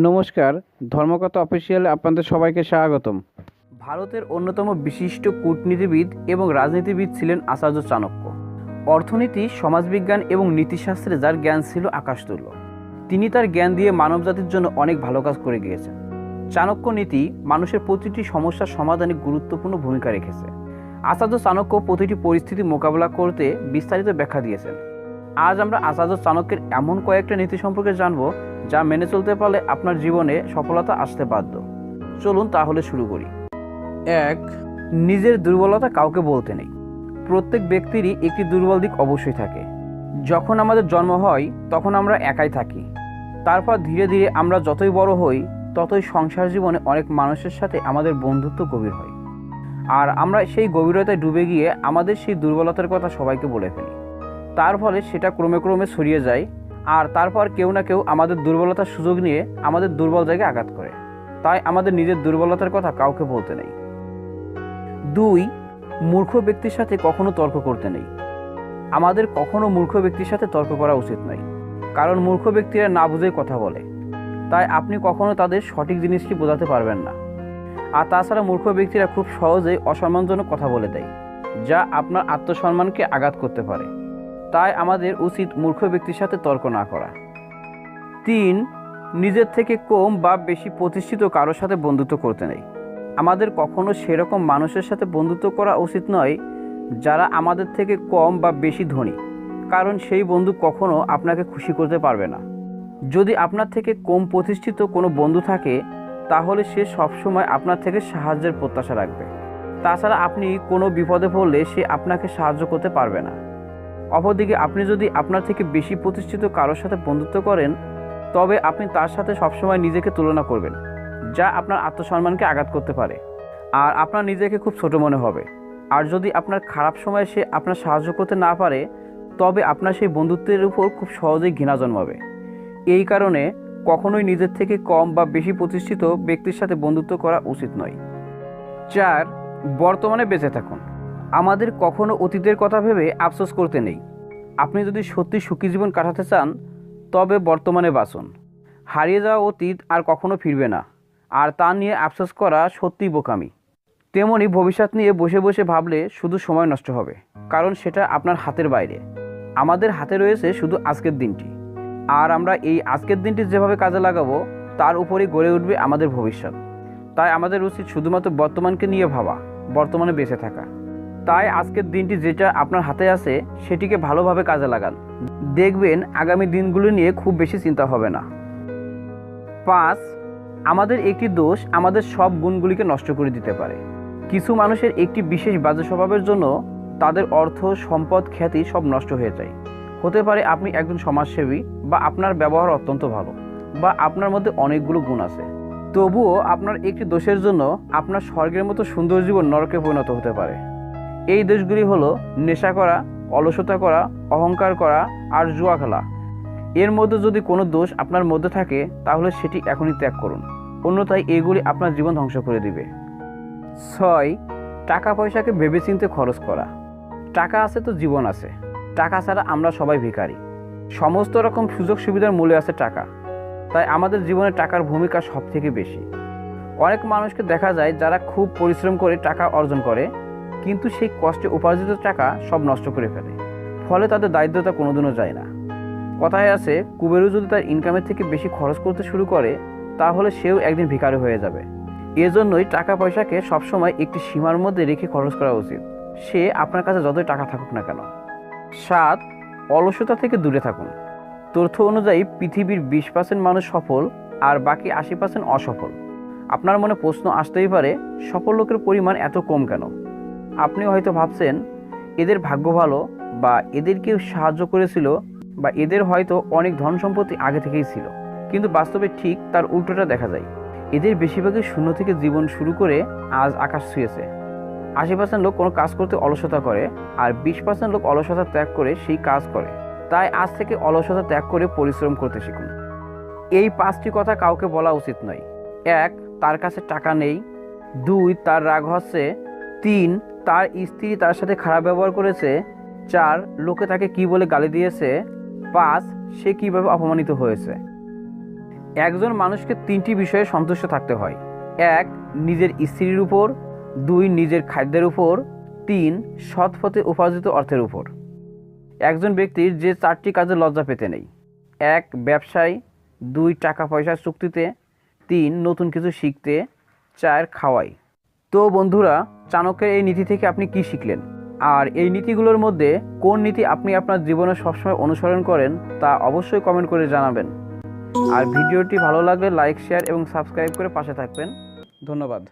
নমস্কার, ধর্মকথা অফিসিয়ালে আপনাদের সবাইকে স্বাগতম। ভারতের অন্যতম বিশিষ্ট কূটনীতিবিদ এবং রাজনীতিবিদ ছিলেন আচার্য চাণক্য। অর্থনীতি, সমাজবিজ্ঞান এবং নীতিশাস্ত্রে যার জ্ঞান ছিল আকাশতুল্য। তিনি তার জ্ঞান দিয়ে মানবজাতির জন্য অনেক ভালো কাজ করে গিয়েছেন। চাণক্য নীতি মানুষের প্রতিটি সমস্যার সমাধানে গুরুত্বপূর্ণ ভূমিকা রেখেছে। আচার্য চাণক্য প্রতিটি পরিস্থিতি মোকাবেলা করতে বিস্তারিত ব্যাখ্যা দিয়েছেন। আজ আমরা আচার্য চাণক্যের এমন কয়েকটা নীতি সম্পর্কে জানব যা মেনে চলতে পারলে আপনার জীবনে সফলতা আসতে বাধ্য। চলুন তাহলে শুরু করি। 1. নিজের দুর্বলতা কাউকে বলতে নেই। প্রত্যেক ব্যক্তিরই একটি দুর্বল দিক অবশ্যই থাকে। যখন আমাদের জন্ম হয় তখন আমরা একাই থাকি। তারপর ধীরে ধীরে আমরা যতই বড় হই ততই সংসার জীবনে অনেক মানুষের সাথে আমাদের বন্ধুত্ব গভীর হয়। আর আমরা সেই গভীরতায় ডুবে গিয়ে আমাদের সেই দুর্বলতার কথা সবাইকে বলে ফেলি। তার ফলে সেটা ক্রমে ক্রমে ছড়িয়ে যায়, আর তারপর কেউ না কেউ আমাদের দুর্বলতার সুযোগ নিয়ে আমাদের দুর্বল জায়গায় আঘাত করে। তাই আমাদের নিজের দুর্বলতার কথা কাউকে বলতে নেই। 2. মূর্খ ব্যক্তির সাথে কখনো তর্ক করতে নেই। আমাদের কখনো মূর্খ ব্যক্তির সাথে তর্ক করা উচিত নয়, কারণ মূর্খ ব্যক্তিরা না বুঝেই কথা বলে। তাই আপনি কখনো তাদের সঠিক জিনিসটি বোঝাতে পারবেন না। আর তাছাড়া মূর্খ ব্যক্তিরা খুব সহজেই অসম্মানজনক কথা বলে দেয়, যা আপনার আত্মসম্মানকে আঘাত করতে পারে। তাই আমাদের উচিত মূর্খ ব্যক্তির সাথে তর্ক না করা। 3. নিজের থেকে কম বা বেশি প্রতিষ্ঠিত কারোর সাথে বন্ধুত্ব করতে নেই। আমাদের কখনো সেরকম মানুষের সাথে বন্ধুত্ব করা উচিত নয় যারা আমাদের থেকে কম বা বেশি ধনী, কারণ সেই বন্ধু কখনো আপনাকে খুশি করতে পারবে না। যদি আপনার থেকে কম প্রতিষ্ঠিত কোনো বন্ধু থাকে তাহলে সে সবসময় আপনার থেকে সাহায্যের প্রত্যাশা রাখবে। তাছাড়া আপনি কোনো বিপদে পড়লে সে আপনাকে সাহায্য করতে পারবে না। অপরদিকে আপনি যদি আপনার থেকে বেশি প্রতিষ্ঠিত কারোর সাথে বন্ধুত্ব করেন তবে আপনি তার সাথে সবসময় নিজেকে তুলনা করবেন, যা আপনার আত্মসম্মানকে আঘাত করতে পারে, আর আপনার নিজেকে খুব ছোট মনে হবে। আর যদি আপনার খারাপ সময়ে সে আপনার সাহায্য করতে না পারে তবে আপনার সেই বন্ধুত্বের উপর খুব সহজেই ঘৃণা জন্মাবে। এই কারণে কখনোই নিজের থেকে কম বা বেশি প্রতিষ্ঠিত ব্যক্তির সাথে বন্ধুত্ব করা উচিত নয়। 4. বর্তমানে বেঁচে থাকুন। আমাদের কখনো অতীতের কথা ভেবে আফসোস করতে নেই। আপনি যদি সত্যি সুখী জীবন কাটাতে চান তবে বর্তমানে বাঁচুন। হারিয়ে যাওয়া অতীত আর কখনো ফিরবে না, আর তা নিয়ে আফসোস করা সত্যিই বোকামি। তেমনি ভবিষ্যৎ নিয়ে বসে বসে ভাবলে শুধু সময় নষ্ট হবে, কারণ সেটা আপনার হাতের বাইরে। আমাদের হাতে রয়েছে শুধু আজকের দিনটি, আর আমরা এই আজকের দিনটি যেভাবে কাজে লাগাবো তার উপরেই গড়ে উঠবে আমাদের ভবিষ্যৎ। তাই আমাদের উচিত শুধুমাত্র বর্তমানকে নিয়ে ভাবা, বর্তমানে বেঁচে থাকা। তাই আজকের দিনটি যেটা আপনার হাতে আছে সেটিকে ভালোভাবে কাজে লাগান। দেখবেন আগামী দিনগুলো নিয়ে খুব বেশি চিন্তা হবে না। 5. আমাদের একটি দোষ আমাদের সব গুণগুলিকে নষ্ট করে দিতে পারে। কিছু মানুষের একটি বিশেষ বাজে স্বভাবের জন্য তাদের অর্থ, সম্পদ, খ্যাতি সব নষ্ট হয়ে যায়। হতে পারে আপনি একজন সমাজসেবী, বা আপনার ব্যবহার অত্যন্ত ভালো, বা আপনার মধ্যে অনেকগুলো গুণ আছে, তবুও আপনার একটি দোষের জন্য আপনার স্বর্গের মতো সুন্দর জীবন নরকে পরিণত হতে পারে। এই দোষগুলি হলো নেশা করা, অলসতা করা, অহংকার করা আর জুয়া খেলা। এর মধ্যে যদি কোনো দোষ আপনার মধ্যে থাকে তাহলে সেটি এখনই ত্যাগ করুন, অন্যথায় এগুলি আপনার জীবন ধ্বংস করে দিবে। 6. টাকা পয়সাকে ভেবেচিন্তে খরচ করা। টাকা আছে তো জীবন আছে। টাকা ছাড়া আমরা সবাই ভিখারি। সমস্ত রকম সুযোগ সুবিধার মূলে আছে টাকা। তাই আমাদের জীবনে টাকার ভূমিকা সব থেকে বেশি। অনেক মানুষকে দেখা যায় যারা খুব পরিশ্রম করে টাকা অর্জন করে, কিন্তু সেই কষ্টে উপার্জিত টাকা সব নষ্ট করে ফেলে। ফলে তাদের দারিদ্রতা কোনোদিনও যায় না। কথায় আছে, কুবেরও যদি তার ইনকামের থেকে বেশি খরচ করতে শুরু করে তাহলে সেও একদিন ভিখারি হয়ে যাবে। এজন্যই টাকা পয়সাকে সবসময় একটি সীমার মধ্যে রেখে খরচ করা উচিত, সে আপনার কাছে যতই টাকা থাকুক না কেন। 7. অলসতা থেকে দূরে থাকুন। তথ্য অনুযায়ী পৃথিবীর 20% মানুষ সফল আর বাকি 80% অসফল। আপনার মনে প্রশ্ন আসতেই পারে, সফল লোকের পরিমাণ এত কম কেন? আপনি হয়তো ভাবছেন এদের ভাগ্য ভালো, বা এদের কেউ সাহায্য করেছিল, বা এদের হয়তো অনেক ধন সম্পত্তি আগে থেকেই ছিল। কিন্তু বাস্তবে ঠিক তার উল্টোটা দেখা যায়। এদের বেশিরভাগই শূন্য থেকে জীবন শুরু করে আজ আকাশ ছুঁয়েছে। 80% লোক কোনো কাজ করতে অলসতা করে, আর 20% লোক অলসতা ত্যাগ করে সেই কাজ করে। তাই আজ থেকে অলসতা ত্যাগ করে পরিশ্রম করতে শিখুন। এই 5টি কথা কাউকে বলা উচিত নয়। 1. তার কাছে টাকা নেই। 2. তার রাগ হচ্ছে। 3. তার স্ত্রী তার সাথে খারাপ ব্যবহার করেছে। 4. লোকে তাকে কি বলে গালি দিয়েছে। 5. সে কিভাবে অপমানিত হয়েছে। একজন মানুষকে তিনটি বিষয়ে সন্তুষ্ট থাকতে হয়। 1. নিজের স্ত্রীর উপর, 2. নিজের খাদ্যের উপর, 3. সৎ পথে উপার্জিত অর্থের উপর। একজন ব্যক্তির যে 4টি কাজে লজ্জা পেতে নেই: 1. ব্যবসায়, 2. টাকা পয়সার চুক্তিতে, 3. নতুন কিছু শিখতে, 4. খাওয়াই। তো বন্ধুরা, চাণক্যের এই নীতি থেকে আপনি কি শিখলেন? আর এই নীতিগুলোর মধ্যে কোন নীতি আপনি আপনার জীবনে সবসময় অনুসরণ করেন তা অবশ্যই কমেন্ট করে জানাবেন। আর ভিডিওটি ভালো লাগলে লাইক, শেয়ার এবং সাবস্ক্রাইব করে পাশে থাকবেন। ধন্যবাদ।